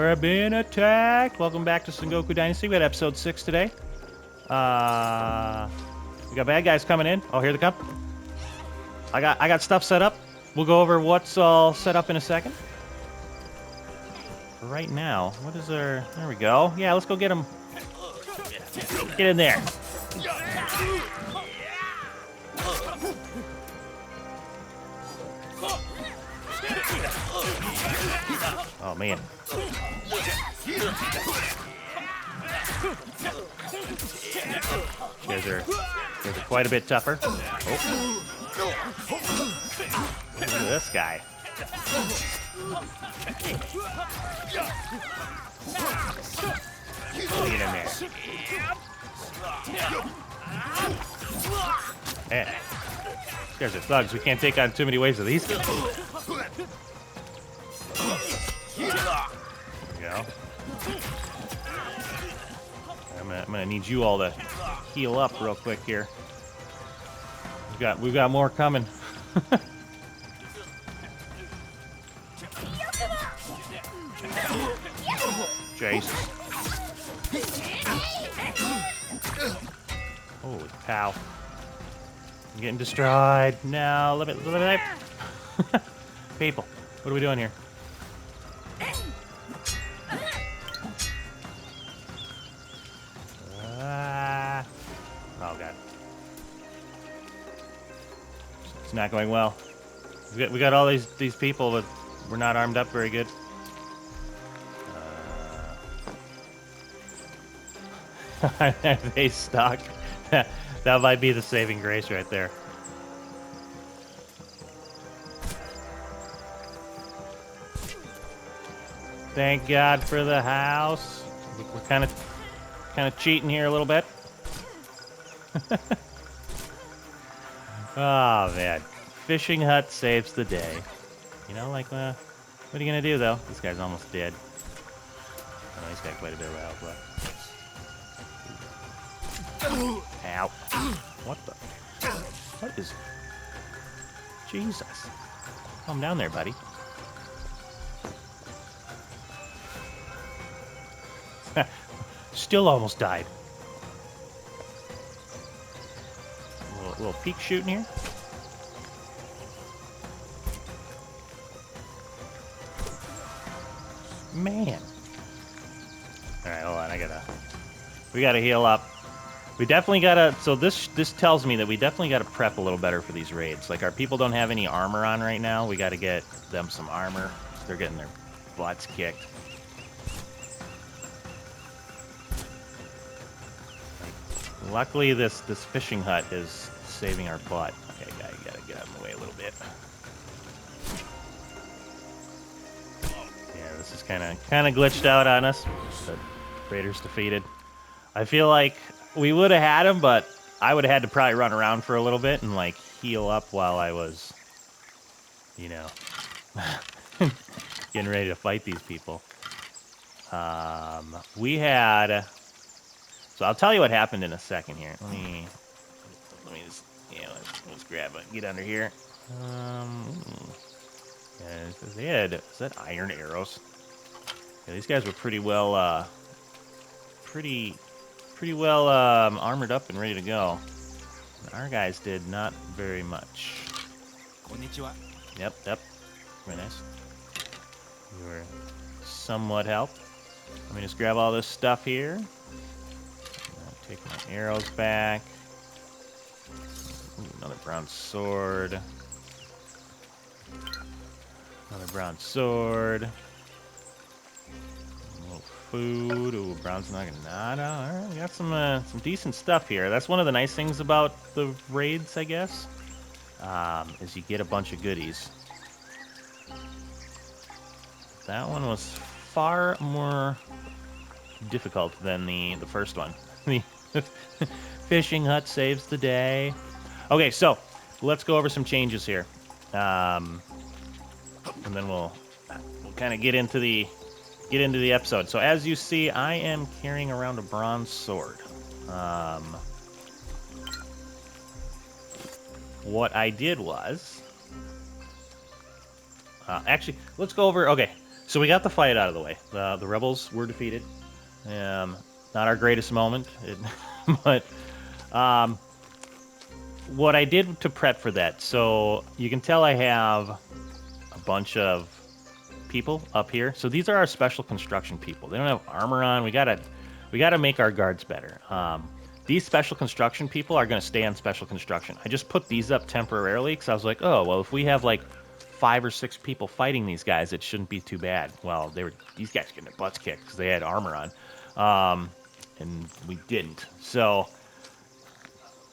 We're being attacked. Welcome back to Sengoku Dynasty. We got episode 6 today. We got bad guys coming in. Oh, here they come. I got stuff set up. We'll go over what's all set up in a second. For right now, what is there? There we go. Yeah, let's go get them. Get in there. Oh, man. These are quite a bit tougher. Oh. Look at this guy. Get in there. Man. These guys are thugs. We can't take on too many waves of these guys. There we go. I'm gonna need you all to heal up real quick here. We've got more coming. Jesus. Holy cow. I'm getting destroyed. No, let me. People, what are we doing here? Oh, God. It's not going well. We got all these people, but we're not armed up very good. They stuck. That might be the saving grace right there. Thank God for the house. We're kind of cheating here a little bit. Oh, man. Fishing hut saves the day. You know, like, what are you gonna do, though? This guy's almost dead. Oh, he's got quite a bit of health left. Ow. What the? What is... Jesus. Calm down there, buddy. Still almost died. A little peek shooting here. Man. Alright, hold on, we gotta heal up. We definitely gotta, so this tells me that we definitely gotta prep a little better for these raids. Like, our people don't have any armor on right now. We gotta get them some armor. They're getting their butts kicked. Luckily, this fishing hut is saving our butt. Okay, guy, you gotta get out of the way a little bit. Yeah, this is kind of glitched out on us. But Raiders defeated. I feel like we would have had him, but I would have had to probably run around for a little bit and like heal up while I was, you know, getting ready to fight these people. We had. So I'll tell you what happened in a second here. Let me just, yeah, let's grab it. Get under here. Yeah, is that iron arrows? Yeah, these guys were pretty well, armored up and ready to go. Our guys did not very much. Konnichiwa. Yep. Very nice. You were somewhat helped. Let me just grab all this stuff here. Take my arrows back. Ooh, another bronze sword. Another bronze sword. A little food. Ooh, bronze naginata. Alright, we got some decent stuff here. That's one of the nice things about the raids, I guess. Is you get a bunch of goodies. That one was far more difficult than the first one. The fishing hut saves the day. Okay, so let's go over some changes here, and then we'll kind of get into the episode. So as you see, I am carrying around a bronze sword. What I did was, actually, let's go over. Okay, So we got the fight out of the way. The rebels were defeated. Not our greatest moment, but what I did to prep for that. So you can tell I have a bunch of people up here. So these are our special construction people. They don't have armor on. We gotta make our guards better. These special construction people are gonna stay on special construction. I just put these up temporarily because I was like, oh well, if we have like 5 or 6 people fighting these guys, it shouldn't be too bad. Well, these guys getting their butts kicked because they had armor on, and we didn't. So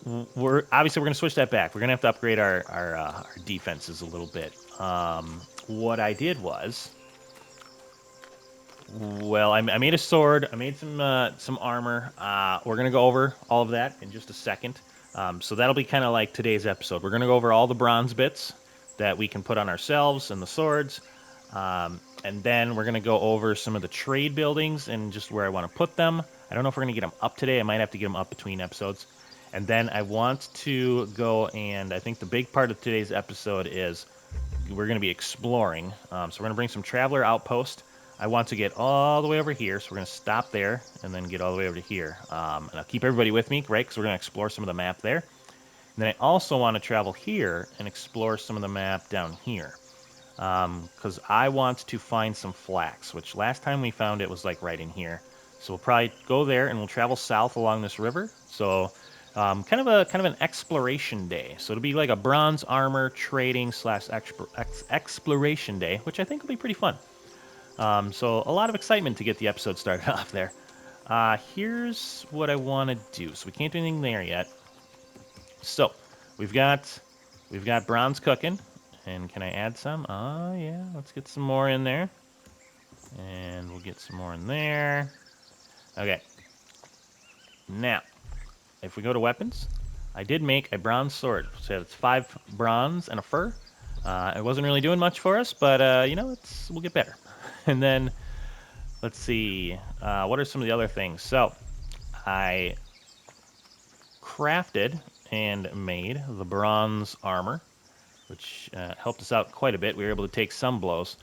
we're gonna switch that back. We're gonna have to upgrade our defenses a little bit. What I did was, well, I made a sword. I made some armor. We're gonna go over all of that in just a second. So that'll be kind of like today's episode. We're gonna go over all the bronze bits that we can put on ourselves and the swords, and then we're gonna go over some of the trade buildings and just where I want to put them. I don't know if we're gonna get them up today. I might have to get them up between episodes. And then I want to go, and I think the big part of today's episode is we're going to be exploring. So we're going to bring some traveler outpost. I want to get all the way over here, so we're going to stop there and then get all the way over to here. And I'll keep everybody with me, right, because we're going to explore some of the map there. And then I also want to travel here and explore some of the map down here. Because I want to find some flax, which last time we found it was like right in here. So we'll probably go there and we'll travel south along this river. So kind of an exploration day. So it'll be like a bronze armor trading / exploration day, which I think will be pretty fun. So a lot of excitement to get the episode started off there. Here's what I want to do. So we can't do anything there yet. So we've got bronze cooking, and can I add some? Oh yeah, let's get some more in there, and we'll get some more in there. Okay. Now, if we go to weapons, I did make a bronze sword. So it's 5 bronze and a fur. It wasn't really doing much for us, but we'll get better. And then let's see, what are some of the other things? So I crafted and made the bronze armor, which helped us out quite a bit. We were able to take some blows.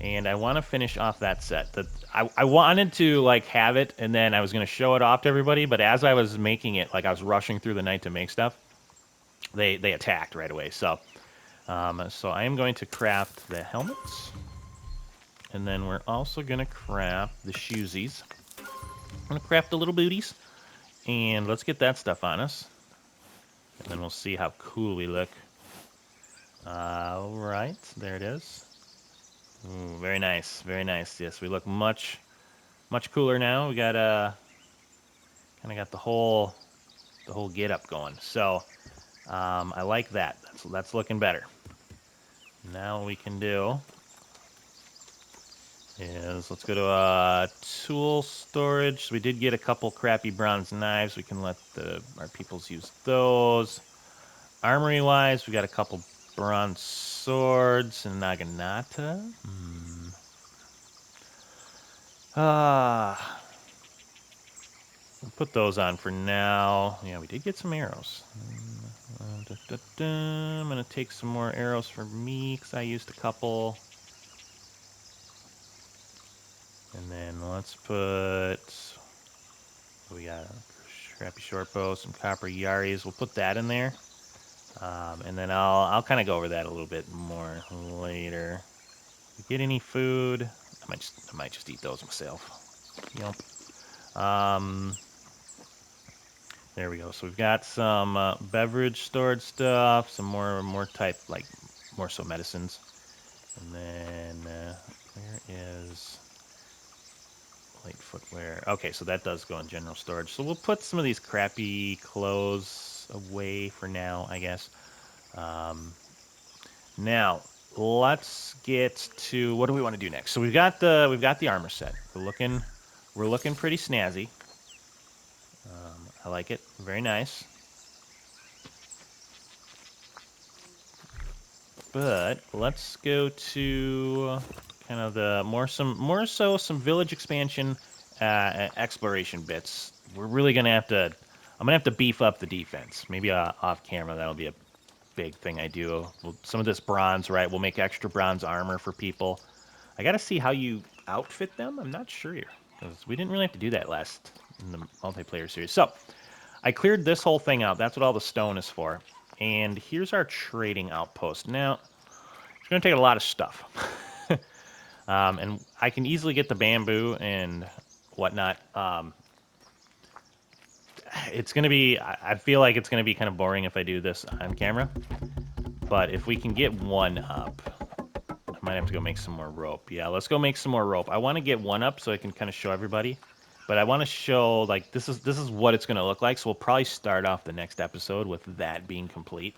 And I want to finish off that set. I wanted to like have it, and then I was going to show it off to everybody. But as I was making it, like I was rushing through the night to make stuff, they attacked right away. So I am going to craft the helmets, and then we're also going to craft the shoesies. I'm going to craft the little booties, and let's get that stuff on us, and then we'll see how cool we look. All right, there it is. Ooh, very nice, very nice. Yes, we look much cooler now. We got kind of got the whole get up going. So I like that. That's looking better. Now what we can do is let's go to tool storage. So we did get a couple crappy bronze knives. We can let our peoples use those. Armory wise, we got a couple bronze swords and naginata. We'll put those on for now. Yeah, we did get some arrows. I'm going to take some more arrows for me because I used a couple. And then let's put... we got a scrappy short bow, some copper yaris. We'll put that in there. And then I'll kind of go over that a little bit more later. If we get any food, I might just eat those myself. Yep. There we go. So we've got some beverage storage stuff, some more type, like more so medicines. And then where is light footwear? Okay, so that does go in general storage. So we'll put some of these crappy clothes away for now, I guess. Now let's get to what do we want to do next. So we've got the armor set. We're looking pretty snazzy. I like it. Very nice. But let's go to kind of the more so some village expansion exploration bits. We're really gonna have to. I'm gonna have to beef up the defense. Maybe off camera that'll be a big thing I do. Some of this bronze, right? We'll make extra bronze armor for people. I got to see how you outfit them. I'm not sure here, because we didn't really have to do that last in the multiplayer series. So I cleared this whole thing out. That's what all the stone is for. And here's our trading outpost. Now, it's going to take a lot of stuff. And I can easily get the bamboo and whatnot. It's going to be, I feel like it's going to be kind of boring if I do this on camera. But if we can get one up, I might have to go make some more rope. Yeah, let's go make some more rope. I want to get one up so I can kind of show everybody. But I want to show, like, this is what it's going to look like. So we'll probably start off the next episode with that being complete.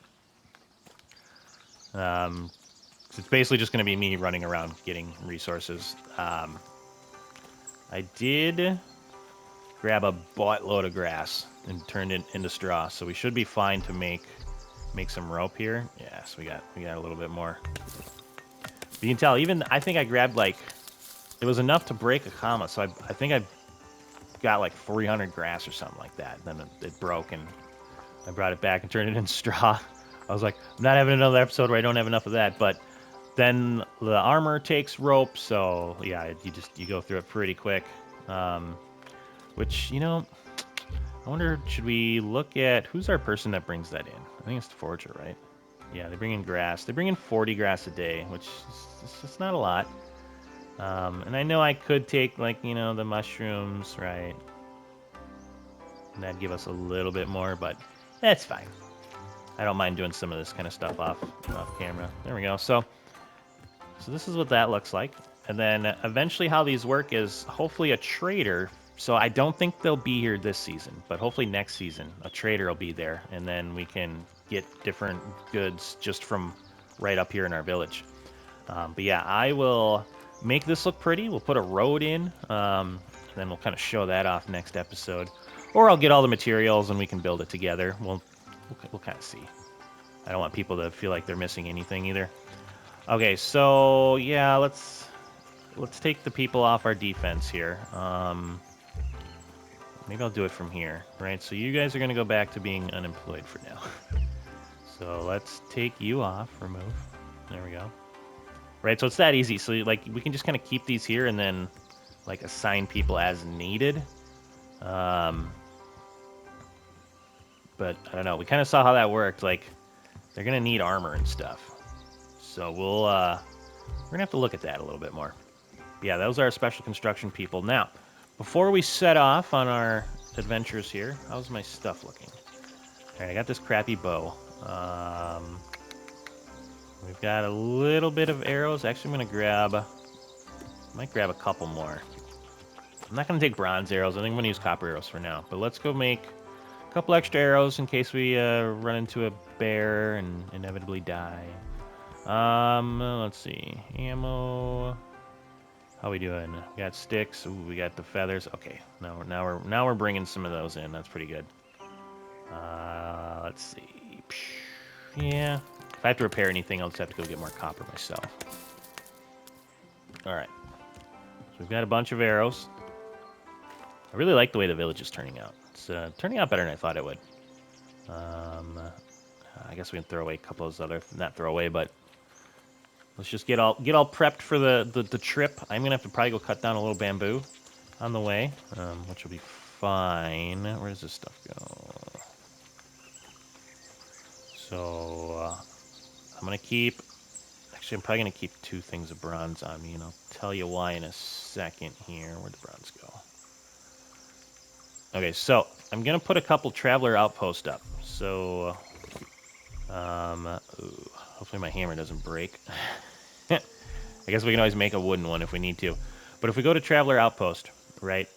So it's basically just going to be me running around getting resources. I did grab a buttload of grass and turned it into straw, so we should be fine to make some rope here. Yes, we got a little bit more. But you can tell, even I think I grabbed like it was enough to break a comma, so I think I got like 300 grass or something like that. Then it broke, and I brought it back and turned it into straw. I was like, I'm not having another episode where I don't have enough of that, but then the armor takes rope, so yeah, you go through it pretty quick. Which, you know, I wonder, should we look at who's our person that brings that in? I think it's the forger, right? Yeah, they bring in grass. They bring in 40 grass a day, which is just not a lot. And I know I could take, like, you know, the mushrooms, right? And that'd give us a little bit more, but that's fine. I don't mind doing some of this kind of stuff off camera. There we go. So this is what that looks like. And then eventually how these work is hopefully a trader. So I don't think they'll be here this season, but hopefully next season a trader will be there, and then we can get different goods just from right up here in our village. But yeah, I will make this look pretty. We'll put a road in, and then we'll kind of show that off next episode. Or I'll get all the materials and we can build it together. We'll kind of see. I don't want people to feel like they're missing anything either. Okay, so yeah, let's take the people off our defense here. Maybe I'll do it from here, right? So you guys are going to go back to being unemployed for now. So let's take you off, remove. There we go. Right, so it's that easy. So like we can just kind of keep these here and then like assign people as needed. But I don't know. We kind of saw how that worked. Like they're going to need armor and stuff. So we're going to have to look at that a little bit more. But yeah, those are our special construction people. Now, before we set off on our adventures here, how's my stuff looking? All right, I got this crappy bow. We've got a little bit of arrows. Actually, I'm gonna might grab a couple more. I'm not gonna take bronze arrows. I think I'm gonna use copper arrows for now. But let's go make a couple extra arrows in case we run into a bear and inevitably die. Let's see, ammo. How we doing? We got sticks. Ooh, we got the feathers. Okay, now we're bringing some of those in. That's pretty good. Let's see. Yeah. If I have to repair anything, I'll just have to go get more copper myself. All right. So we've got a bunch of arrows. I really like the way the village is turning out. It's turning out better than I thought it would. I guess we can throw away a couple of those other, not throw away, but let's just get all prepped for the trip. I'm gonna have to probably go cut down a little bamboo on the way, which will be fine. Where does this stuff go? So I'm gonna keep. Actually, I'm probably gonna keep 2 things of bronze on me, and I'll tell you why in a second here. Where'd the bronze go? Okay, so I'm gonna put a couple traveler outposts up. So, ooh, hopefully my hammer doesn't break. I guess we can always make a wooden one if we need to. But if we go to traveler outpost, right?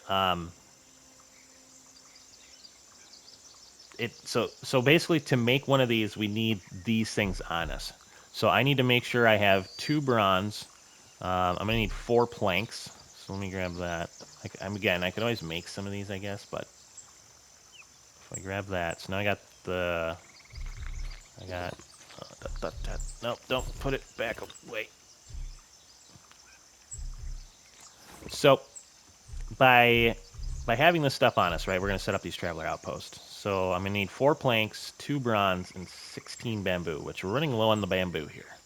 So basically, to make one of these, we need these things on us. So I need to make sure I have 2 bronze. I'm gonna need 4 planks. So let me grab that. Again, I could always make some of these, I guess, but if I grab that, so now I got. Nope, don't put it back away. So by having this stuff on us, right, we're gonna set up these traveler outposts. So I'm gonna need 4 planks, 2 bronze, and 16 bamboo, which we're running low on the bamboo here.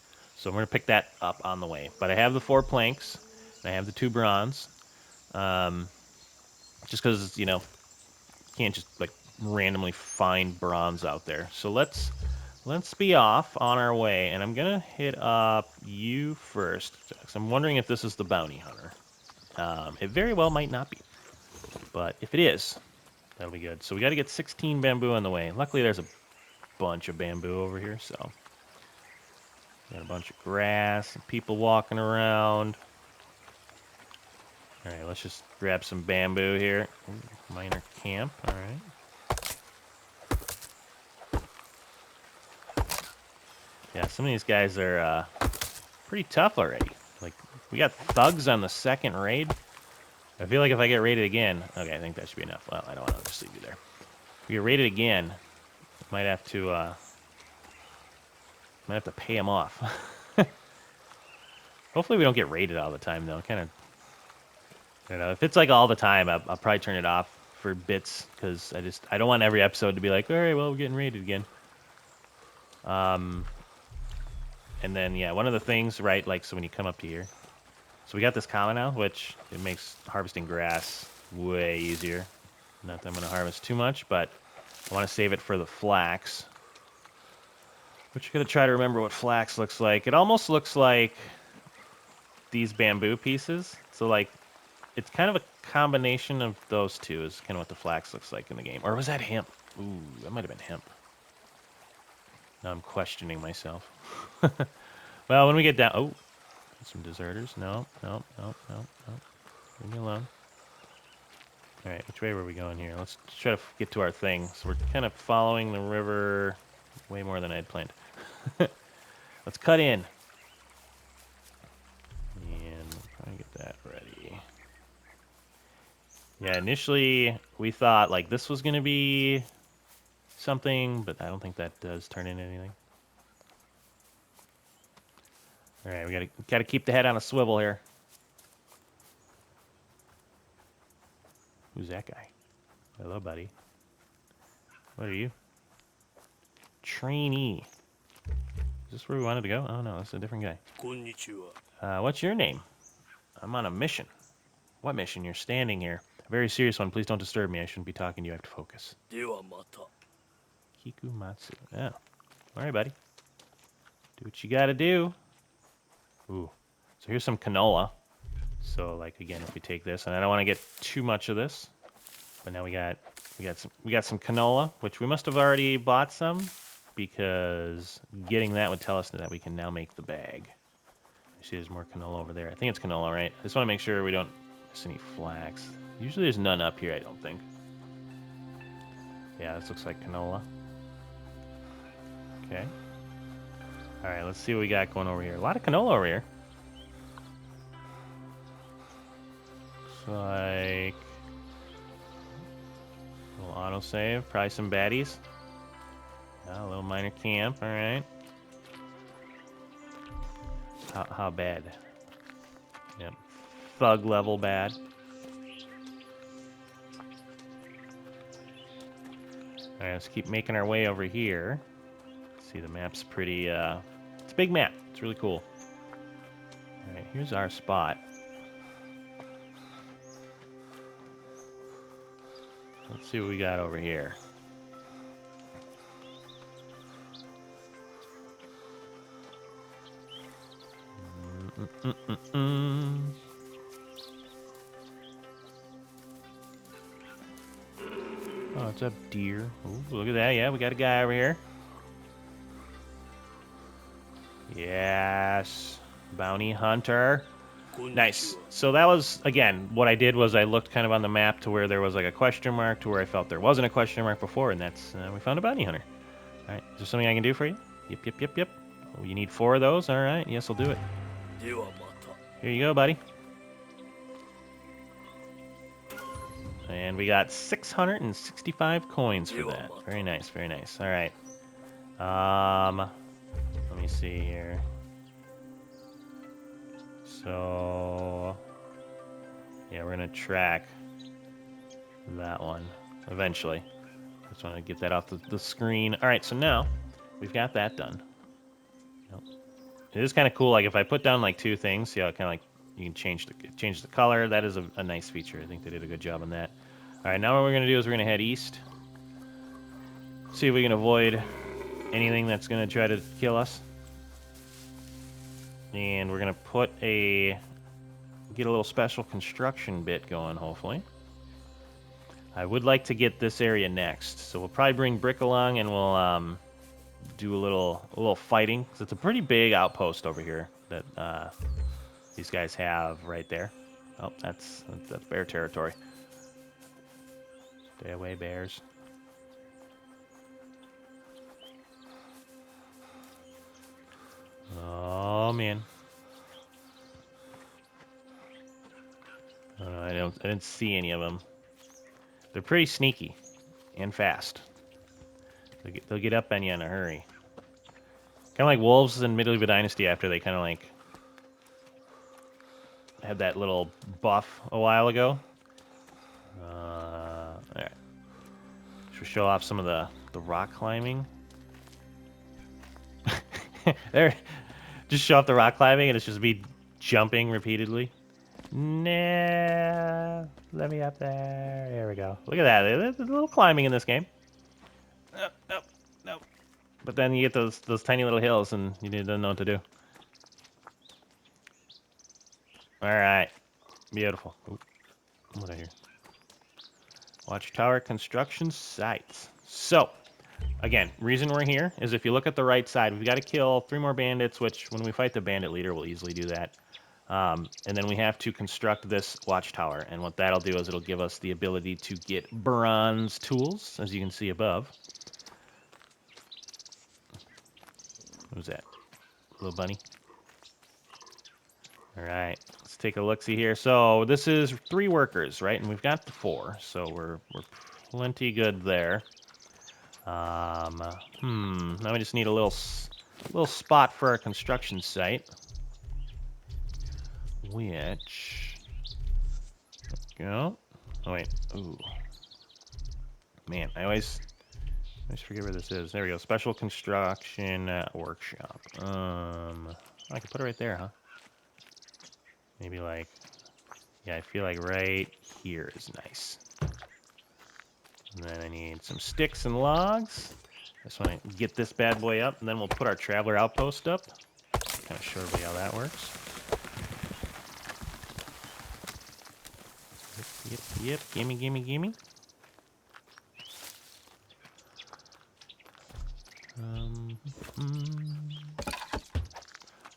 So I'm going to pick that up on the way. But I have the 4 planks, and I have the 2 bronze. Just because, you can't just, like, randomly find bronze out there. So let's be off on our way, and I'm going to hit up you first. Because I'm wondering if this is the bounty hunter. It very well might not be. But if it is, that'll be good. So we got to get 16 bamboo on the way. Luckily, there's a bunch of bamboo over here, so... Got a bunch of grass and people walking around. All right, let's just grab some bamboo here. Ooh, minor camp, all right. Yeah, some of these guys are pretty tough already. Like, we got thugs on the 2nd raid. I feel like if I get raided again... Okay, I think that should be enough. Well, I don't want to just leave you there. If we get raided again, I might have to pay him off. Hopefully we don't get raided all the time, though. Kind of... I don't know. If it's like all the time, I'll probably turn it off for bits, because I don't want every episode to be like, all right, well, we're getting raided again. And then, yeah, one of the things, right, like, so when you come up to here, so we got this common now, which it makes harvesting grass way easier. Not that I'm going to harvest too much, but I want to save it for the flax. Which you're going to try to remember what flax looks like. It almost looks like these bamboo pieces. So, like, it's kind of a combination of those two is kind of what the flax looks like in the game. Or was that hemp? Ooh, that might have been hemp. Now I'm questioning myself. Well, when we get down... Oh, some deserters. No. Leave me alone. All right, which way were we going here? Let's try to get to our thing. So we're kind of following the river way more than I had planned. Let's cut in. And try to get that ready. Yeah, initially we thought like this was going to be something, but I don't think that does turn into anything. All right, we gotta keep the head on a swivel here. Who's that guy? Hello, buddy. What are you? Trainee. Is this where we wanted to go? Oh no, that's a different guy. Konnichiwa. What's your name? I'm on a mission. What mission? You're standing here. A very serious one. Please don't disturb me. I shouldn't be talking to you. I have to focus. Dewa mata. Kikumatsu. Oh. All right, buddy. Do what you gotta do. Ooh. So here's some canola. So like again, if we take this, and I don't want to get too much of this, but now we got some canola, which we must have already bought some, because getting that would tell us that we can now make the bag. I see there's more canola over there. I think it's canola, right? I just want to make sure we don't miss any flax. Usually there's none up here, I don't think. Yeah, this looks like canola. Okay. All right, let's see what we got going over here. A lot of canola over here. Looks like a little autosave, probably some baddies. A little minor camp, all right. How bad? Yep. Thug level bad. All right, let's keep making our way over here. See, the map's pretty, it's a big map. It's really cool. All right, here's our spot. Let's see what we got over here. Oh, it's a deer. Ooh, look at that. Yeah, we got a guy over here. Yes. Bounty hunter. Nice. So that was, again, what I did was I looked kind of on the map to where there was like a question mark to where I felt there wasn't a question mark before, and that's, we found a bounty hunter. All right, is there something I can do for you? Yep. Oh, you need 4 of those? All right, yes, I'll do it. Dewa mata. Here you go, buddy. And we got 665 coins for that. Very nice, very nice. All right. Let me see here. So, yeah, we're going to track that one eventually. Just want to get that off the screen. All right, so now we've got that done. Nope. It is kind of cool. Like if I put down like 2 things, see how it kind of like you can change the color. That is a nice feature. I think they did a good job on that. All right, now what we're gonna do is we're gonna head east. See if we can avoid anything that's gonna try to kill us. And we're gonna get a little special construction bit going, hopefully. I would like to get this area next, so we'll probably bring Brick along and we'll do a little fighting, because it's a pretty big outpost over here that these guys have right there. Oh, that's bear territory. Stay away, bears. Oh man. I didn't see any of them. They're pretty sneaky and fast. They'll get up on you in a hurry. Kind of like wolves in Medieval Dynasty after they kind of like had that little buff a while ago. All right. Should we show off some of the rock climbing? There, just show off the rock climbing and it's just me jumping repeatedly. Nah, let me up there. There we go. Look at that. There's a little climbing in this game. Nope. But then you get those tiny little hills and you don't know what to do. All right. Beautiful. Oop. What I hear? Watchtower construction sites. So, again, reason we're here is if you look at the right side, we've got to kill 3 more bandits, which when we fight the bandit leader, we'll easily do that. And then we have to construct this watchtower. And what that'll do is it'll give us the ability to get bronze tools, as you can see above. Who's that? Little bunny? All right, let's take a look-see here. So this is 3 workers, right? And we've got the 4, so we're plenty good there. Now we just need a little spot for our construction site. Which... There we go. Oh, wait. Ooh. Man, I always forget where this is. There we go. Special construction workshop. I can put it right there, huh? Maybe like... Yeah, I feel like right here is nice. And then I need some sticks and logs. I just want to get this bad boy up, and then we'll put our traveler outpost up. Kind of show everybody how that works. Yep. Gimme.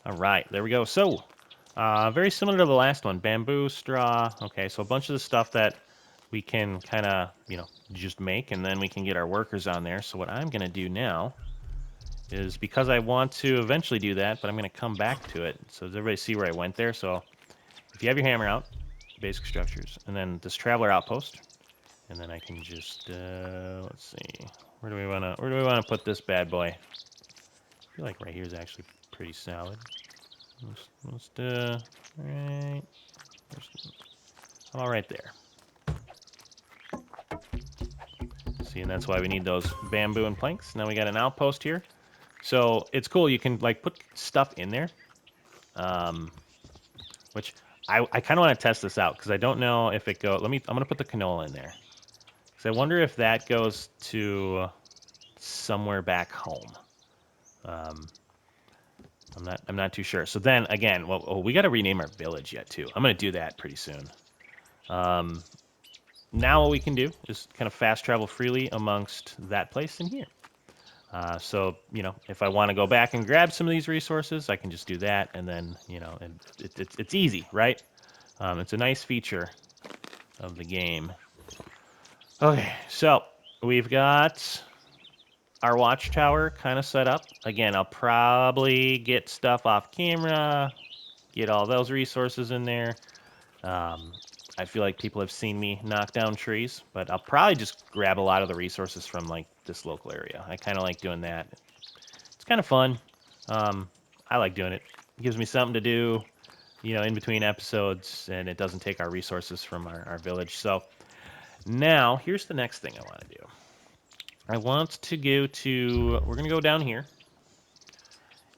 All right, there we go. So, very similar to the last one. Bamboo, straw. Okay, so a bunch of the stuff that we can kind of, just make, and then we can get our workers on there. So what I'm going to do now is, because I want to eventually do that, but I'm going to come back to it. So does everybody see where I went there? So if you have your hammer out, basic structures, and then this traveler outpost, and then I can just, let's see, where do we want to put this bad boy? I feel like right here is actually pretty solid. Let's right. How about right there? See, and that's why we need those bamboo and planks. Now we got an outpost here. So it's cool. You can like put stuff in there, which I kind of want to test this out because I don't know if it goes. I'm gonna put the canola in there because I wonder if that goes to somewhere back home. I'm not too sure. So then again, well, we got to rename our village yet too. I'm gonna do that pretty soon. Now what we can do is kind of fast travel freely amongst that place and here. So, if I want to go back and grab some of these resources, I can just do that, and then, it's easy, right? It's a nice feature of the game. Okay, so we've got our watchtower kind of set up. Again, I'll probably get stuff off camera, get all those resources in there. I feel like people have seen me knock down trees, but I'll probably just grab a lot of the resources from like this local area. I kind of like doing that. It's kind of fun. I like doing it. It gives me something to do, in between episodes, and it doesn't take our resources from our village. So now here's the next thing I want to do. I want to go to, we're going to go down here,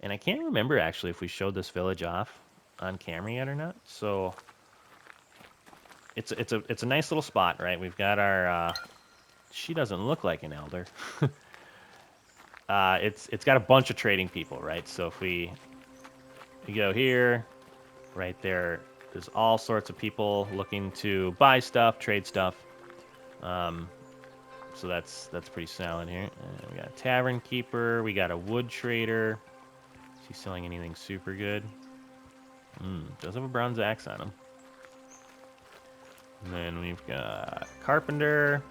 And I can't remember, actually, if we showed this village off on camera yet or not. So it's a nice little spot, right? We've got our... she doesn't look like an elder. It's got a bunch of trading people, right? So if we go here, right there, there's all sorts of people looking to buy stuff, trade stuff. So that's pretty solid here. We got a tavern keeper. We got a wood trader. Is he selling anything super good? Does have a bronze axe on him. And then we've got carpenter.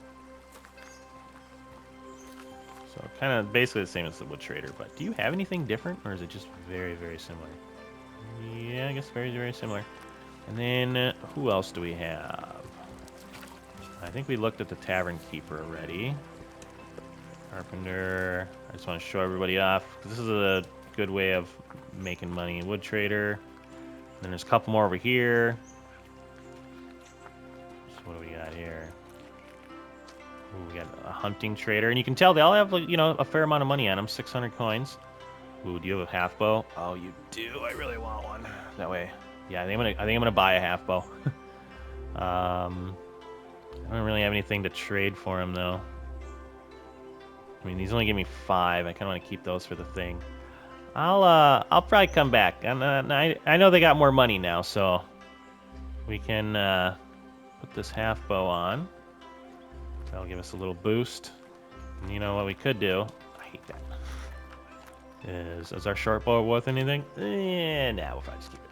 So kind of basically the same as the wood trader. But do you have anything different, or is it just very, very similar? Yeah, I guess very, very similar. And then who else do we have? I think we looked at the tavern keeper already. Carpenter. I just want to show everybody off, because this is a good way of making money. Wood trader. And then there's a couple more over here. So what do we got here? Ooh, we got a hunting trader. And you can tell they all have, a fair amount of money on them. 600 coins. Ooh, do you have a half bow? Oh, you do. I really want one. That way. Yeah, I think I'm gonna buy a half bow. I don't really have anything to trade for him, though. I mean, these only give me 5. I kind of want to keep those for the thing. I'll probably come back. I know they got more money now, so we can put this half bow on. That'll give us a little boost. And you know what we could do? I hate that. Is our short bow worth anything? Nah, we'll probably just keep it.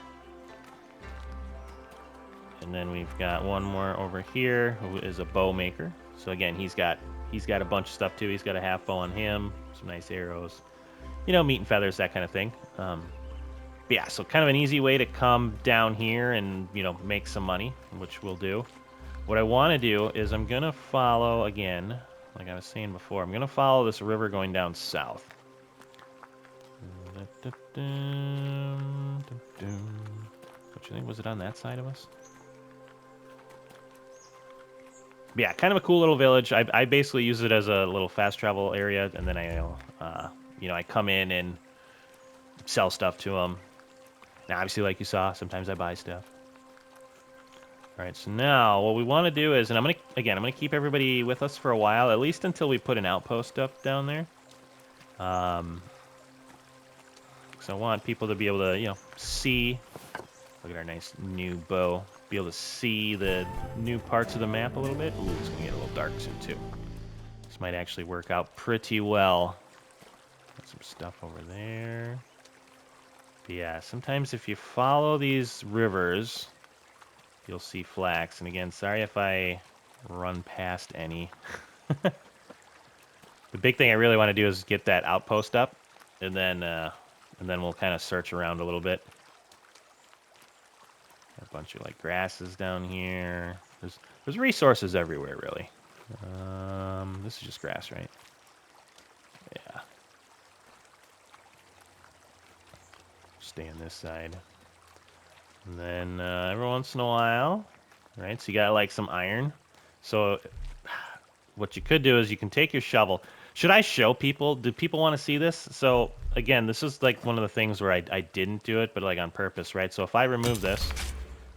And then we've got one more over here who is a bow maker. So again, he's got a bunch of stuff too. He's got a half bow on him, some nice arrows, meat and feathers, that kind of thing. But yeah, so kind of an easy way to come down here and make some money, which we'll do. What I want to do is I'm gonna follow again, like I was saying before. I'm gonna follow this river going down south. What you think? Was it on that side of us? But yeah, kind of a cool little village. I basically use it as a little fast travel area, and then I come in and sell stuff to them. Now, obviously, like you saw, sometimes I buy stuff. All right, so now what we want to do is, and I'm gonna keep everybody with us for a while, at least until we put an outpost up down there. So I want people to be able to, see. Look at our nice new bow. Be able to see the new parts of the map a little bit. Ooh, it's gonna get a little dark soon too. This might actually work out pretty well. Got some stuff over there. But yeah, sometimes if you follow these rivers, you'll see flax. And again, sorry if I run past any. The big thing I really want to do is get that outpost up, and then we'll kind of search around a little bit. A bunch of grasses down here. There's resources everywhere, really. This is just grass, right? Yeah. Stay on this side. And then every once in a while, right? So you got some iron. So what you could do is you can take your shovel. Should I show people? Do people want to see this? So again, this is one of the things where I didn't do it, but on purpose, right? So if I remove this,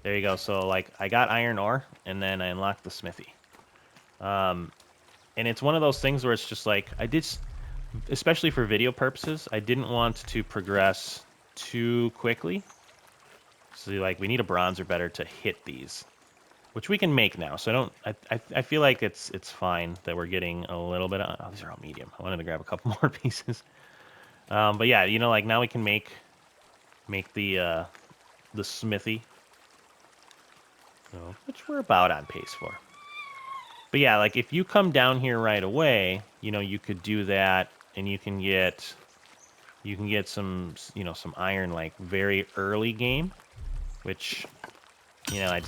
there you go. So I got iron ore, and then I unlocked the smithy. And it's one of those things where it's just I did, especially for video purposes, I didn't want to progress too quickly. So we need a bronze or better to hit these, which we can make now. So I feel like it's fine that we're getting a little bit. Oh, these are all medium. I wanted to grab a couple more pieces. But yeah, now we can make the smithy. So, which we're about on pace for. But yeah, if you come down here right away, you could do that, and you can get some some iron very early game, which I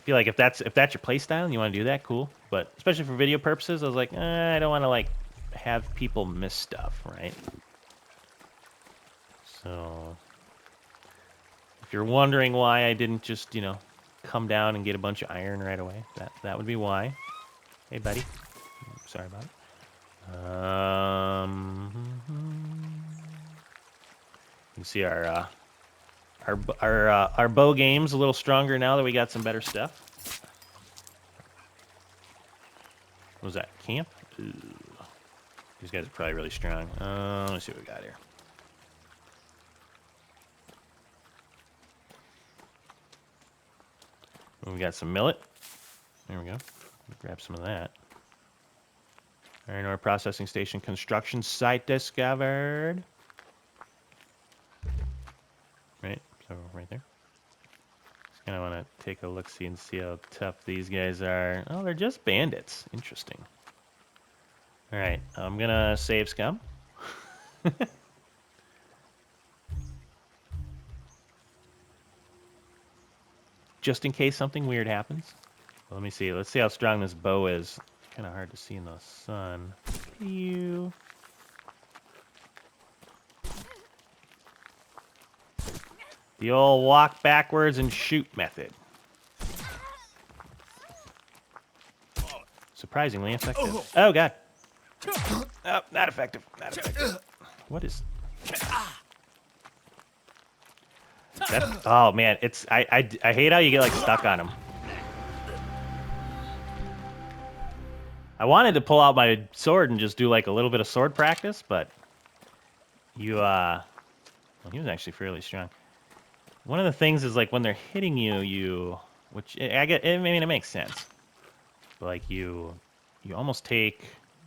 feel like if that's your play style and you want to do that, cool. But especially for video purposes, I was like, I don't want to have people miss stuff, right? So if you're wondering why I didn't just come down and get a bunch of iron right away, that would be why. Hey, buddy. Sorry about it. can see our bow game's a little stronger now that we got some better stuff. What was that? Camp? Ooh. These guys are probably really strong. Let's see what we got here. We got some millet. There we go. Grab some of that. Iron ore processing station construction site discovered. Right, so right there. Just kind of want to take a look-see and see how tough these guys are. Oh, they're just bandits. Interesting. All right, I'm gonna save scum. Just in case something weird happens. Well, let me see. Let's see how strong this bow is. It's kind of hard to see in the sun. Pew. The old walk backwards and shoot method. Surprisingly effective. Oh, God. Oh, not effective. Not effective. What is... oh, man. It's I hate how you get, like, stuck on them. I wanted to pull out my sword and just do, like, a little bit of sword practice, but... You, well, he was actually fairly strong. One of the things is, like, when they're hitting you, which I get, I mean, it makes sense. But, like, you almost take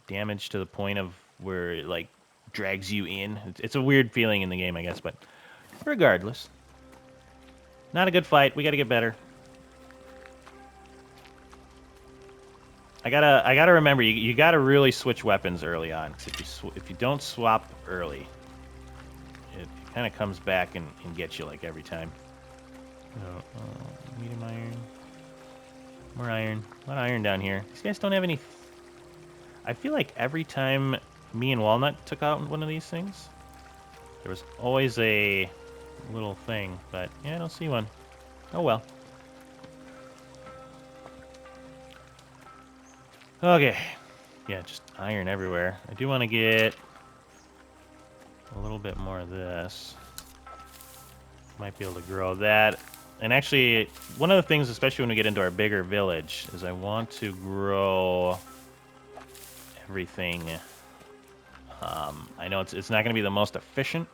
damage to the point of where it, like, drags you in. It's a weird feeling in the game, I guess, but regardless. Not a good fight. We gotta get better. I gotta remember, you gotta really switch weapons early on, because if you don't swap early, it kind of comes back and gets you, like, every time. Medium iron. More iron. A lot of iron down here. These guys don't have any... I feel like every time me and Walnut took out one of these things, there was always a little thing, but yeah, I don't see one. Oh well. Okay. Yeah, just iron everywhere. I do want to get a little bit more of this. Might be able to grow that. And actually, one of the things, especially when we get into our bigger village, is I want to grow everything. I know it's not going to be the most efficient,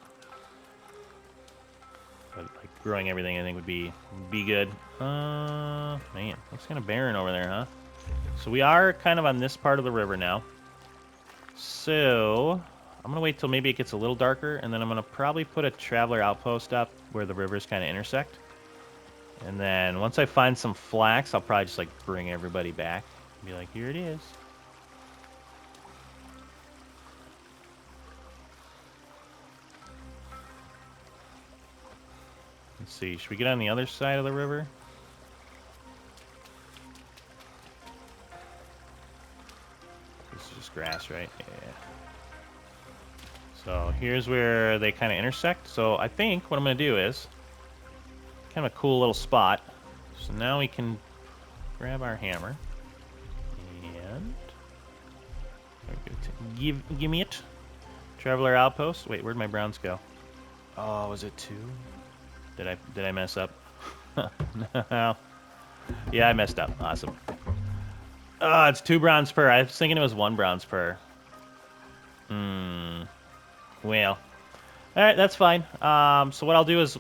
but like growing everything, I think would be good. Man, looks kind of barren over there, huh? So we are kind of on this part of the river now. So I'm going to wait till maybe it gets a little darker, and then I'm going to probably put a traveler outpost up where the rivers kind of intersect. And then once I find some flax, I'll probably just like bring everybody back and be like, here it is. Let's see, should we get on the other side of the river? This is just grass, right? Yeah. So here's where they kind of intersect. So I think what I'm going to do is kind of a cool little spot. So now we can grab our hammer and give me it. Traveler outpost. Wait, where'd my browns go? Oh, was it 2? Did I mess up? No. Yeah, I messed up. Awesome. Oh, it's 2 bronze per. I was thinking it was 1 bronze per. Well. Alright, that's fine. So what I'll do is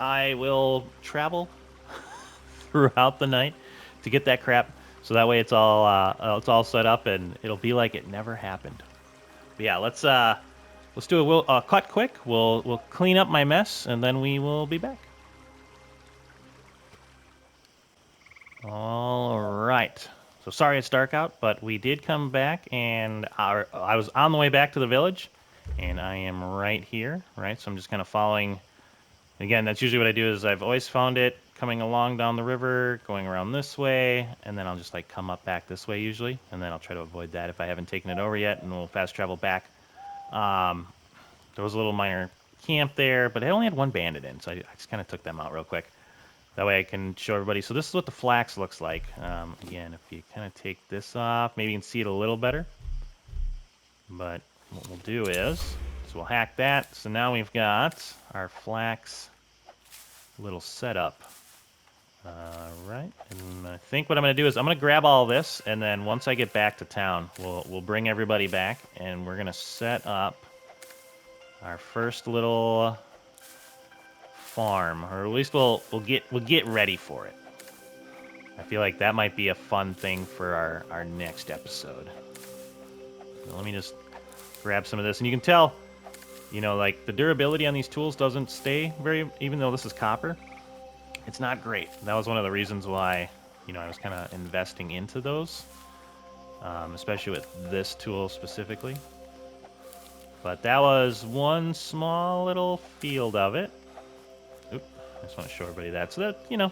I will travel throughout the night to get that crap. So that way it's all set up and it'll be like it never happened. But yeah, let's do a cut quick. We'll clean up my mess and then we will be back. All right. So sorry it's dark out, but we did come back and I was on the way back to the village and I am right here, right? So I'm just kind of following. Again, that's usually what I do is I've always found it coming along down the river, going around this way, and then I'll just like come up back this way usually, and then I'll try to avoid that if I haven't taken it over yet, and we'll fast travel back. There was a little minor camp there, but it only had 1 bandit in, so I just kind of took them out real quick. That way I can show everybody. So this is what the flax looks like. Again, if you kind of take this off, maybe you can see it a little better. But what we'll do is So we'll hack that. So now we've got our flax little setup. Right, and I think what I'm going to do is I'm going to grab all this, and then once I get back to town, we'll bring everybody back, and we're going to set up our first little farm, or at least we'll get ready for it. I feel like that might be a fun thing for our next episode. So let me just grab some of this, and you can tell, you know, like the durability on these tools doesn't stay very, even though this is copper. It's not great. That was one of the reasons why, you know, I was kind of investing into those, especially with this tool specifically. But that was one small little field of it. Oop, I just want to show everybody that. So that, you know,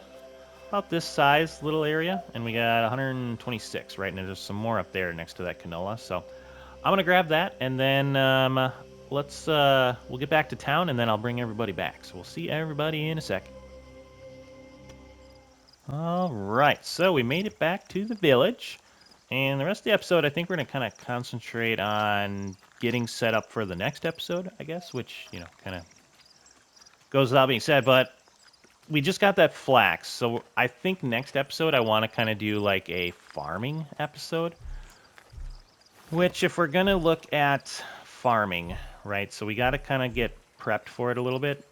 about this size little area, and we got 126, right? And there's some more up there next to that canola. So I'm gonna grab that, and then we'll get back to town, and then I'll bring everybody back. So we'll see everybody in a second. All right, so we made it back to the village, and the rest of the episode, I think we're going to kind of concentrate on getting set up for the next episode, I guess, which, you know, kind of goes without being said, but we just got that flax, so I think next episode I want to kind of do like a farming episode, which if we're going to look at farming, right, so we got to kind of get prepped for it a little bit.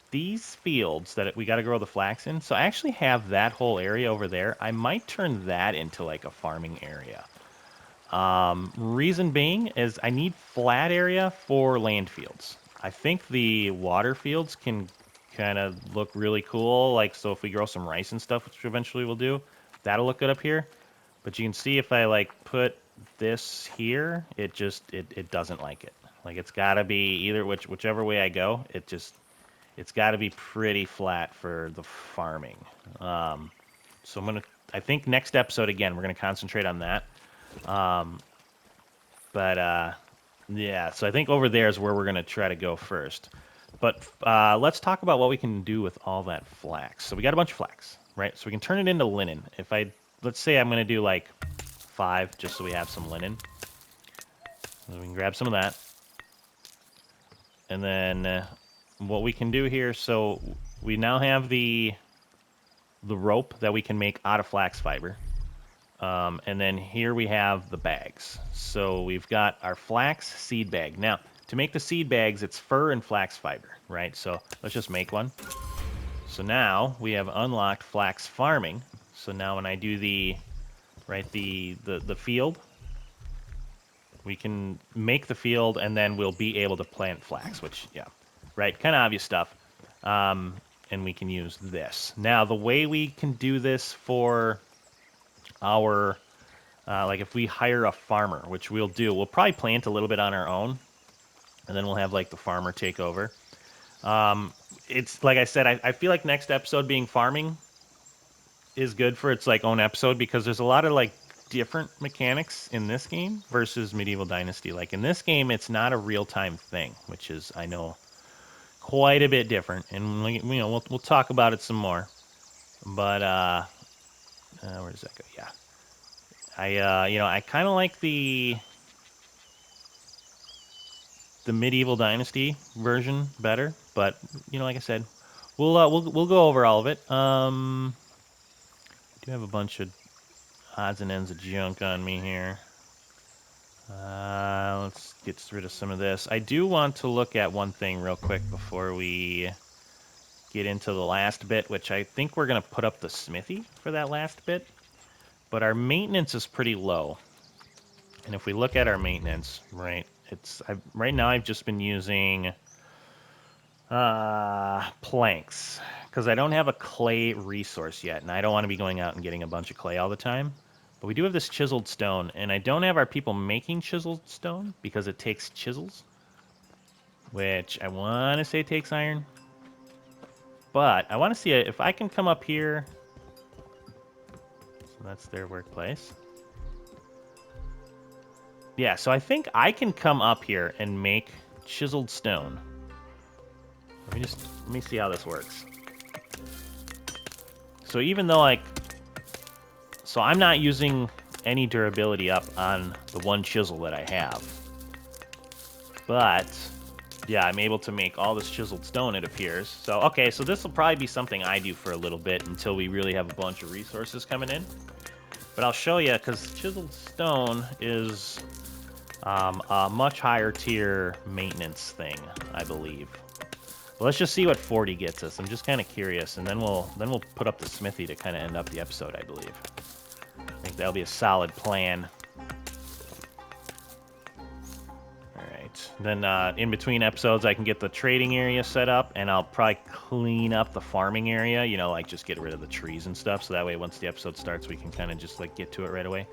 These fields that we got to grow the flax in, so I actually have that whole area over there. I might turn that into like a farming area. Reason being is I need flat area for land fields. I think the water fields can kind of look really cool. Like, so if we grow some rice and stuff, which eventually we'll do, that'll look good up here. But you can see if I like put this here, it doesn't like it. Like, it's got to be either whichever way I go, it's got to be pretty flat for the farming. So I think next episode, again, we're going to concentrate on that. Yeah, so I think over there is where we're going to try to go first. But let's talk about what we can do with all that flax. So we got a bunch of flax, right? So we can turn it into linen. Let's say I'm going to do like 5, just so we have some linen. So we can grab some of that. And then what we can do here, so we now have the rope that we can make out of flax fiber. And then here we have the bags. So we've got our flax seed bag. Now, to make the seed bags, it's fur and flax fiber, right? So let's just make one. So now we have unlocked flax farming. So now when I do the field, we can make the field, and then we'll be able to plant flax, which, yeah, right, kind of obvious stuff. And we can use this. Now, the way we can do this for our, like if we hire a farmer, which we'll do, we'll probably plant a little bit on our own, and then we'll have like the farmer take over. It's like I said, I feel like next episode being farming is good for its like own episode, because there's a lot of like different mechanics in this game versus Medieval Dynasty. Like in this game, it's not a real-time thing, which is, I know, quite a bit different, and you know, we'll talk about it some more. But where does that go? Yeah, I kind of like the Medieval Dynasty version better, but you know, like I said, we'll go over all of it. I do have a bunch of odds and ends of junk on me here. Let's get rid of some of this. I do want to look at one thing real quick before we get into the last bit, which I think we're going to put up the smithy for that last bit. But our maintenance is pretty low. And if we look at our maintenance, right, right now I've just been using planks, because I don't have a clay resource yet, and I don't want to be going out and getting a bunch of clay all the time. But we do have this chiseled stone, and I don't have our people making chiseled stone because it takes chisels, which I want to say takes iron. But I want to see if I can come up here. So that's their workplace. Yeah, so I think I can come up here and make chiseled stone. Let me see how this works. So even though so I'm not using any durability up on the one chisel that I have. But yeah, I'm able to make all this chiseled stone, it appears. So, okay, so this will probably be something I do for a little bit until we really have a bunch of resources coming in. But I'll show you, because chiseled stone is a much higher tier maintenance thing, I believe. Well, let's just see what 40 gets us. I'm just kind of curious, and then we'll put up the smithy to kind of end up the episode, I believe. I think that'll be a solid plan. Then in between episodes, I can get the trading area set up, and I'll probably clean up the farming area, you know, like just get rid of the trees and stuff, so that way once the episode starts, we can kind of just like get to it right away.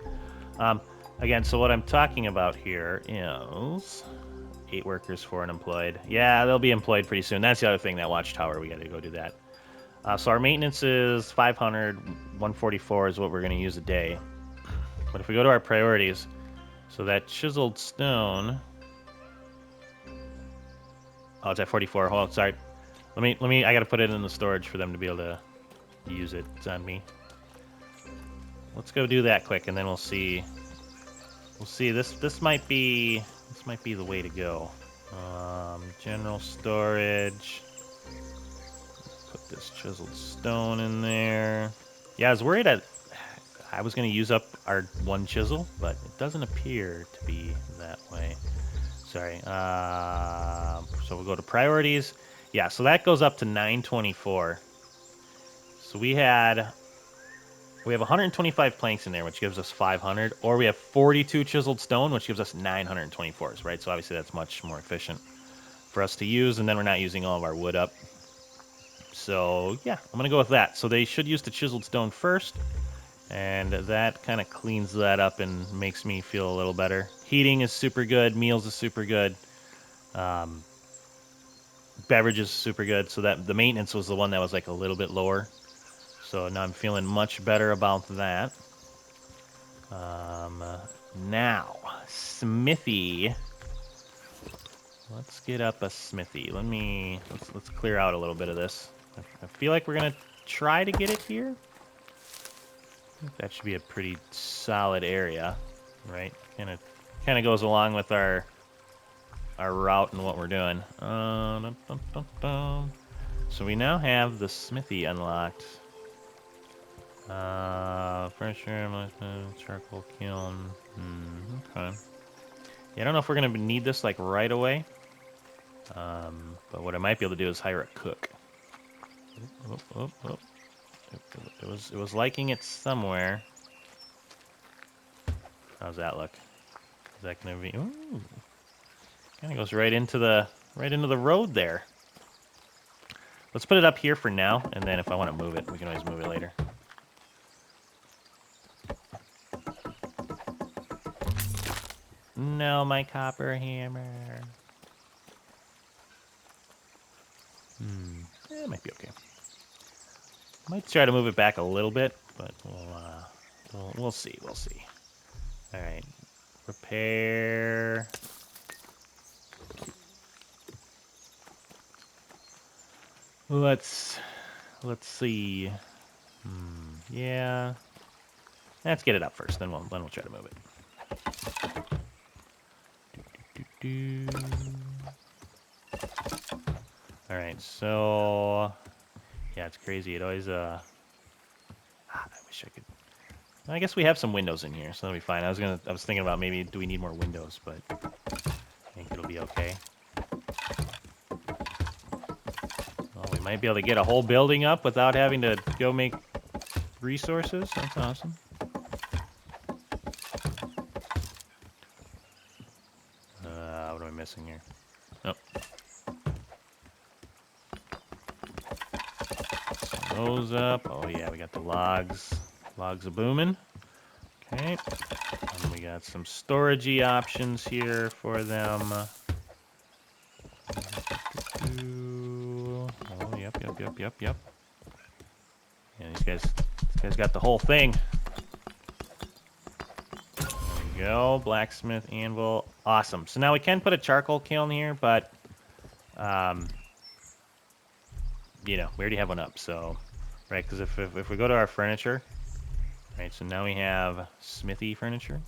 Again, so what I'm talking about here is 8 workers, 4 unemployed. Yeah, they'll be employed pretty soon. That's the other thing, that watchtower, we got to go do that. So our maintenance is 500, 144 is what we're going to use a day. But if we go to our priorities, so that chiseled stone... Oh, it's at 44. Oh, sorry. Let me. I gotta put it in the storage for them to be able to use it. It's on me. Let's go do that quick, and then we'll see. We'll see. This might be the way to go. General storage. Put this chiseled stone in there. Yeah, I was worried I was gonna use up our 1 chisel, but it doesn't appear to be that way. Sorry. So we'll go to priorities. Yeah, so that goes up to 924. So we have 125 planks in there, which gives us 500, or we have 42 chiseled stone, which gives us 924s, right? So obviously that's much more efficient for us to use, and then we're not using all of our wood up. So yeah, I'm gonna go with that. So they should use the chiseled stone first, and that kind of cleans that up and makes me feel a little better. Heating is super good. Meals is super good. Beverages is super good. So that the maintenance was the one that was like a little bit lower. So now I'm feeling much better about that. Now, smithy. Let's get up a smithy. Let's clear out a little bit of this. I feel like we're gonna try to get it here. I think that should be a pretty solid area, right? Kind of goes along with our route and what we're doing. So we now have the smithy unlocked. Furniture, charcoal kiln. Okay. Yeah, I don't know if we're gonna need this like right away. But what I might be able to do is hire a cook. Oh. It was liking it somewhere. How's that look? Is that gonna be? Ooh, kind of goes right into the road there. Let's put it up here for now, and then if I want to move it, we can always move it later. No, my copper hammer. It might be okay. Might try to move it back a little bit, but we'll see. We'll see. All right, repair. Let's see. Yeah. Let's get it up first, then we'll try to move it. All right, so yeah, it's crazy. It always I wish I could. I guess we have some windows in here, so that'll be fine. I was thinking about maybe do we need more windows, but I think it'll be okay. Well, we might be able to get a whole building up without having to go make resources. That's awesome. What am I missing here? Oh. So those up. Oh yeah, we got the logs. Logs are booming. Okay. And we got some storagey options here for them. Oh, yep. Yeah, these guys got the whole thing. There we go. Blacksmith, anvil. Awesome. So now we can put a charcoal kiln here, but you know, we already have one up, so right, because if we go to our furniture, right, so now we have smithy furniture.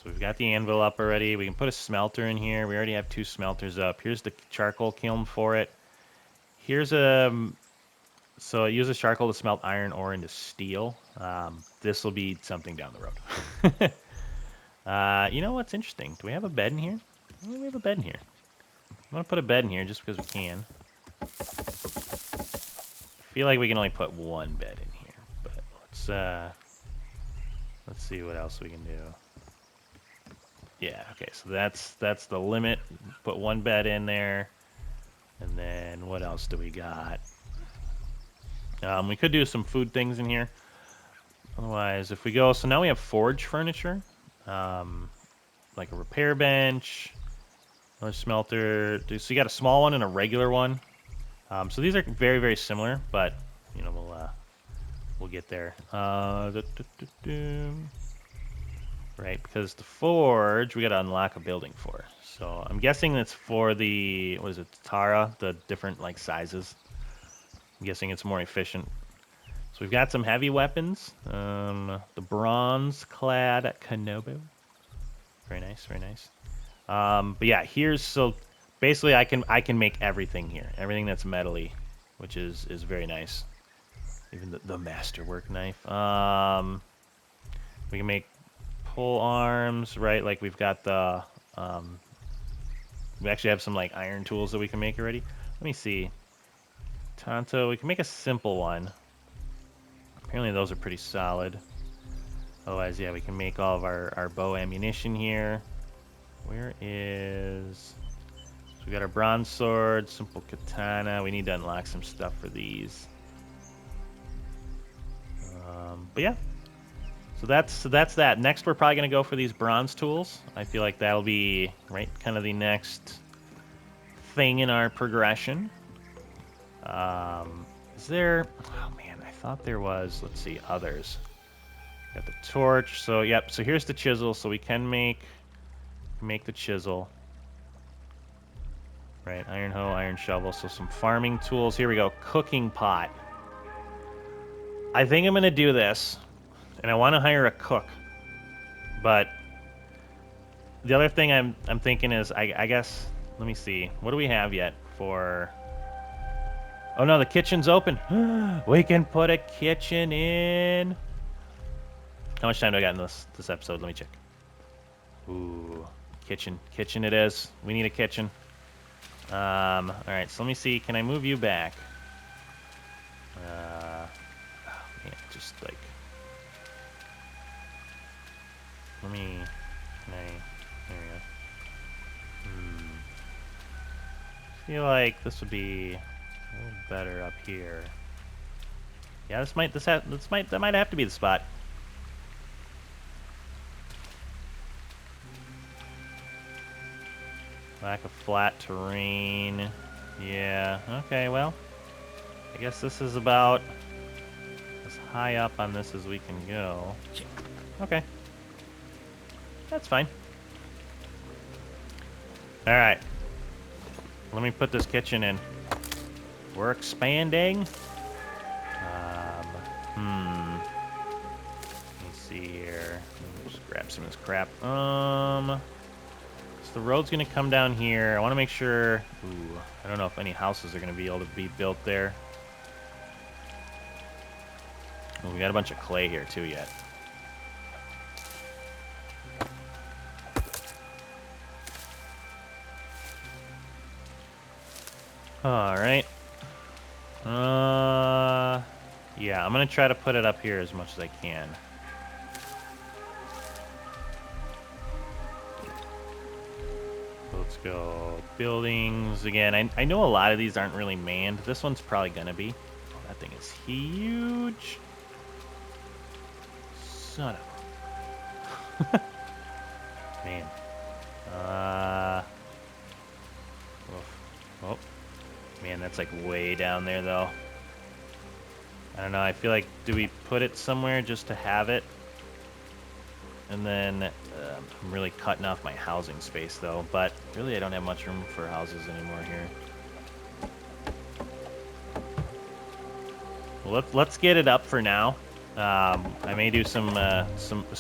So we've got the anvil up already. We can put a smelter in here. We already have 2 smelters up. Here's the charcoal kiln for it. Here's so it uses charcoal to smelt iron ore into steel. This will be something down the road. You know what's interesting? Do we have a bed in here? We have a bed in here. I'm gonna put a bed in here just because we can. I feel like we can only put 1 bed in here, but let's see what else we can do. Yeah, okay, so that's the limit. Put 1 bed in there. And then what else do we got? We could do some food things in here. Otherwise, if we go, so now we have forge furniture, like a repair bench, another smelter. So you got a small one and a regular one. So these are very, very similar, but you know we'll get there. Right, because the forge we got to unlock a building for. So I'm guessing it's for the what is it, Tara, the different like sizes. I'm guessing it's more efficient. So we've got some heavy weapons. The bronze-clad Kanobo. Very nice, very nice. But yeah, so basically I can make everything here, everything that's metally, which is very nice. Even the masterwork knife. We can make pole arms, right? Like we've got the we actually have some like iron tools that we can make already. Let me see. Tonto, we can make a simple one. Apparently those are pretty solid. Otherwise, yeah, we can make all of our bow ammunition here. Where is... So we got our bronze sword, simple katana. We need to unlock some stuff for these. But yeah. So that's that. Next, we're probably going to go for these bronze tools. I feel like that'll be, right, kind of the next thing in our progression. Is there... Oh, man, I thought there was... Let's see, others. Got the torch. So, yep, so here's the chisel. So we can make the chisel. Right, iron hoe, iron shovel. So some farming tools. Here we go. Cooking pot. I think I'm going to do this. And I want to hire a cook. But the other thing I'm thinking is, I guess... Let me see. What do we have yet for... Oh, no, the kitchen's open. We can put a kitchen in. How much time do I got in this episode? Let me check. Ooh, kitchen. Kitchen it is. We need a kitchen. All right, so let me see. Can I move you back? Oh, man, just like... Let me... Can I... There we go. I feel like this would be... a little better up here. Yeah, that might have to be the spot. Lack of flat terrain. Yeah, okay, well. I guess this is about as high up on this as we can go. Okay. That's fine. Alright. Let me put this kitchen in. We're expanding. Let me see here. Let me just grab some of this crap. So the road's gonna come down here. I want to make sure. Ooh, I don't know if any houses are gonna be able to be built there. Well, we got a bunch of clay here too yet. All right. Yeah, I'm gonna try to put it up here as much as I can. So let's go buildings again. I know a lot of these aren't really manned. This one's probably gonna be. Oh, that thing is huge. Son of a... Man. Oh. Man, that's like way down there though. I don't know, I feel like, do we put it somewhere just to have it? And then, I'm really cutting off my housing space though, but really I don't have much room for houses anymore here. Well, let's get it up for now. I may do some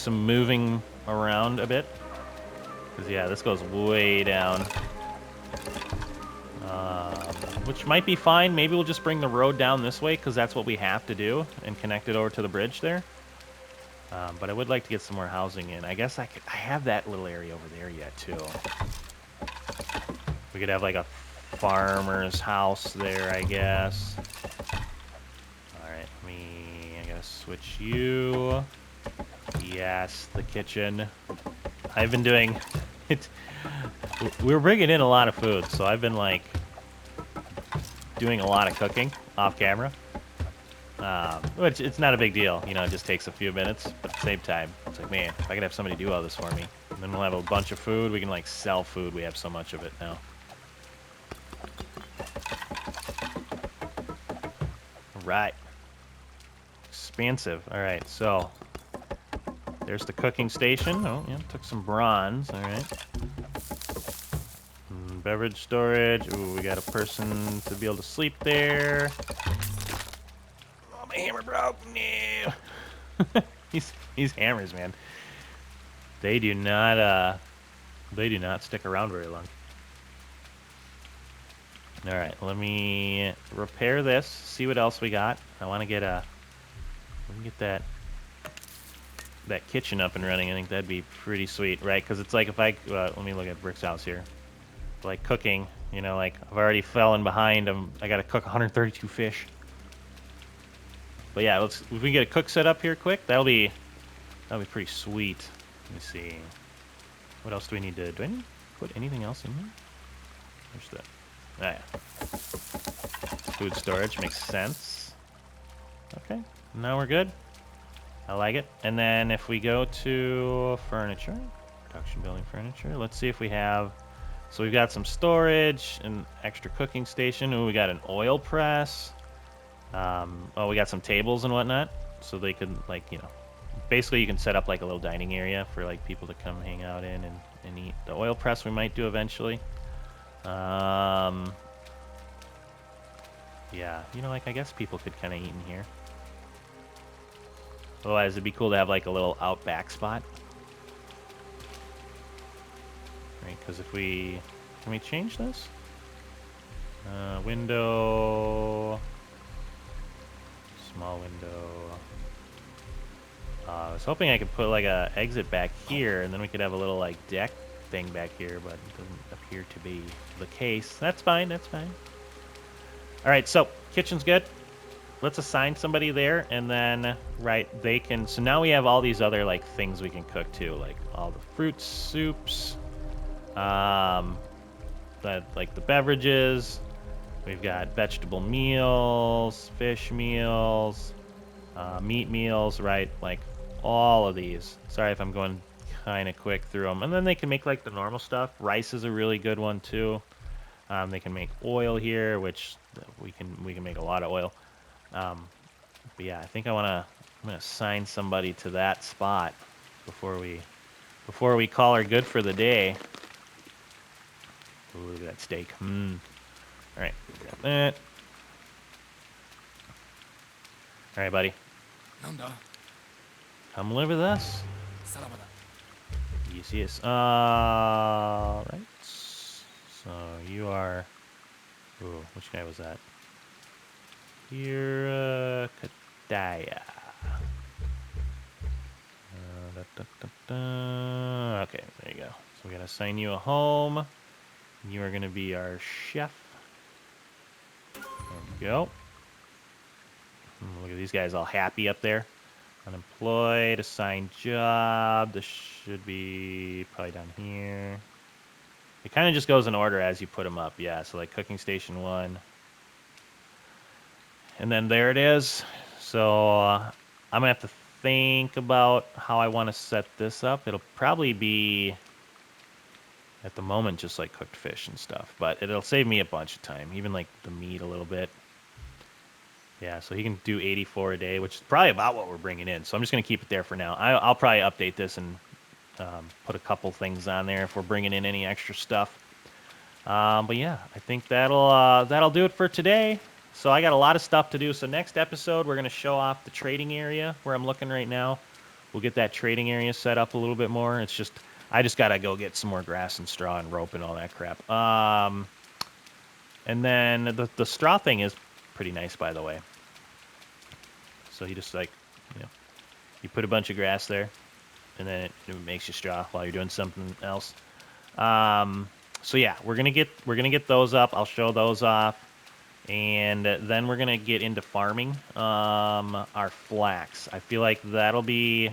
moving around a bit. Because, yeah, this goes way down. Which might be fine. Maybe we'll just bring the road down this way, because that's what we have to do, and connect it over to the bridge there. But I would like to get some more housing in. I guess I have that little area over there yet, too. We could have, like, a farmer's house there, I guess. Alright, I gotta switch you. Yes, the kitchen. I've been doing it. We're bringing in a lot of food, so I've been like doing a lot of cooking off camera. Which it's not a big deal, you know, it just takes a few minutes, but at the same time, it's like, man, if I could have somebody do all this for me, and then we'll have a bunch of food, we can like sell food, we have so much of it now. Right. Expansive. Alright, so there's the cooking station. Oh, yeah, took some bronze. Alright. Beverage storage. Ooh, we got a person to be able to sleep there. Oh, my hammer broke. No. These hammers, man. They do not stick around very long. Alright, let me repair this, see what else we got. I want to get let me get that kitchen up and running. I think that'd be pretty sweet, right? Because it's like if I, let me look at Brick's house here. Like cooking, you know, like I've already fallen behind. I got to cook 132 fish. But yeah, if we can get a cook set up here quick, that'll be pretty sweet. Let me see. What else do we need to, do I need to put anything else in there? There's that. Ah, yeah. Food storage makes sense. Okay, now we're good. I like it. And then if we go to furniture, production building furniture, let's see if we have, so we've got some storage, an extra cooking station. Ooh, we got an oil press. Oh, we got some tables and whatnot, so they could, like, you know, basically you can set up like a little dining area for like people to come hang out in and eat. The oil press we might do eventually. Yeah, you know, like I guess people could kind of eat in here. Otherwise, it'd be cool to have like a little out back spot. Right, because if we... Can we change this? Window... Small window... I was hoping I could put like a exit back here, and then we could have a little like deck thing back here, but it doesn't appear to be the case. That's fine, that's fine. Alright, so, kitchen's good. Let's assign somebody there, and then, right, they can... So now we have all these other, like, things we can cook, too. Like, all the fruits, soups, like, the beverages. We've got vegetable meals, fish meals, meat meals, right? Like, all of these. Sorry if I'm going kind of quick through them. And then they can make, like, the normal stuff. Rice is a really good one, too. They can make oil here, which we can make a lot of oil. But yeah, I think I'm gonna assign somebody to that spot before we call her good for the day. Ooh, look at that steak. All right, grab that. All right, buddy. Come live with us. Yes, yes. Right. So you are... Ooh, which guy was that? You're Kadaya. Okay, there you go. So we gotta assign you a home. You are gonna be our chef. There we go. Look at these guys all happy up there. Unemployed, assigned job. This should be probably down here. It kind of just goes in order as you put them up. Yeah, so like cooking station 1. And then there it is. So I'm going to have to think about how I want to set this up. It'll probably be, at the moment, just like cooked fish and stuff. But it'll save me a bunch of time, even like the meat a little bit. Yeah, so he can do 84 a day, which is probably about what we're bringing in. So I'm just going to keep it there for now. I'll probably update this and put a couple things on there if we're bringing in any extra stuff. But yeah, I think that'll do it for today. So I got a lot of stuff to do. So next episode, we're going to show off the trading area where I'm looking right now. We'll get that trading area set up a little bit more. It's just, I just gotta go get some more grass and straw and rope and all that crap. And then the straw thing is pretty nice, by the way. So you just like, you put a bunch of grass there, and then it makes you straw while you're doing something else. So yeah, we're gonna get those up. I'll show those off, and then we're gonna get into farming our flax. I feel like that'll be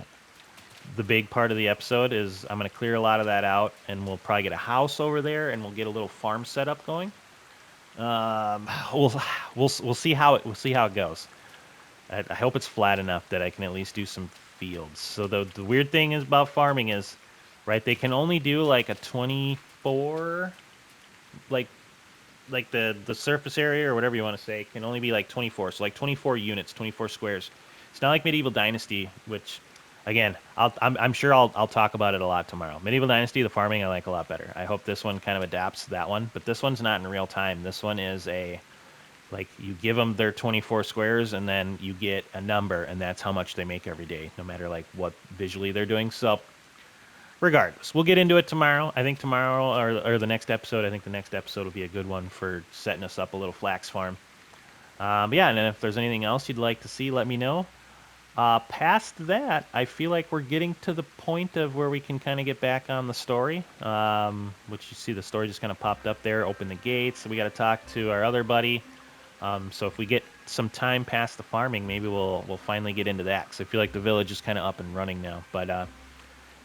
the big part of the episode. Is I'm gonna clear a lot of that out, and we'll probably get a house over there, and we'll get a little farm setup going. We'll see how it goes. I hope it's flat enough that I can at least do some fields. So the weird thing is about farming is, right, they can only do like a 24, like the surface area or whatever you want to say can only be like 24. So like 24 units, 24 squares. It's not like Medieval Dynasty, which, again, I'm sure I'll talk about it a lot tomorrow. Medieval Dynasty, the farming I like a lot better. I hope this one kind of adapts that one, but this one's not in real time. This one is like you give them their 24 squares and then you get a number, and that's how much they make every day, no matter like what visually they're doing. So regardless, we'll get into it tomorrow. I think tomorrow or the next episode, I think the next episode will be a good one for setting us up a little flax farm. But yeah, and then if there's anything else you'd like to see, let me know. Past that, I feel like we're getting to the point of where we can kind of get back on the story, which you see the story just kind of popped up there. Open the gates. We got to talk to our other buddy. So if we get some time past the farming, maybe we'll finally get into that, because I feel like the village is kind of up and running now. But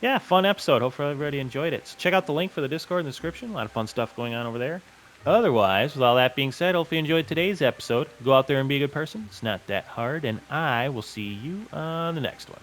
yeah, fun episode. Hopefully everybody enjoyed it. So check out the link for the Discord in the description. A lot of fun stuff going on over there. Otherwise, with all that being said, hopefully you enjoyed today's episode. Go out there and be a good person. It's not that hard, and I will see you on the next one.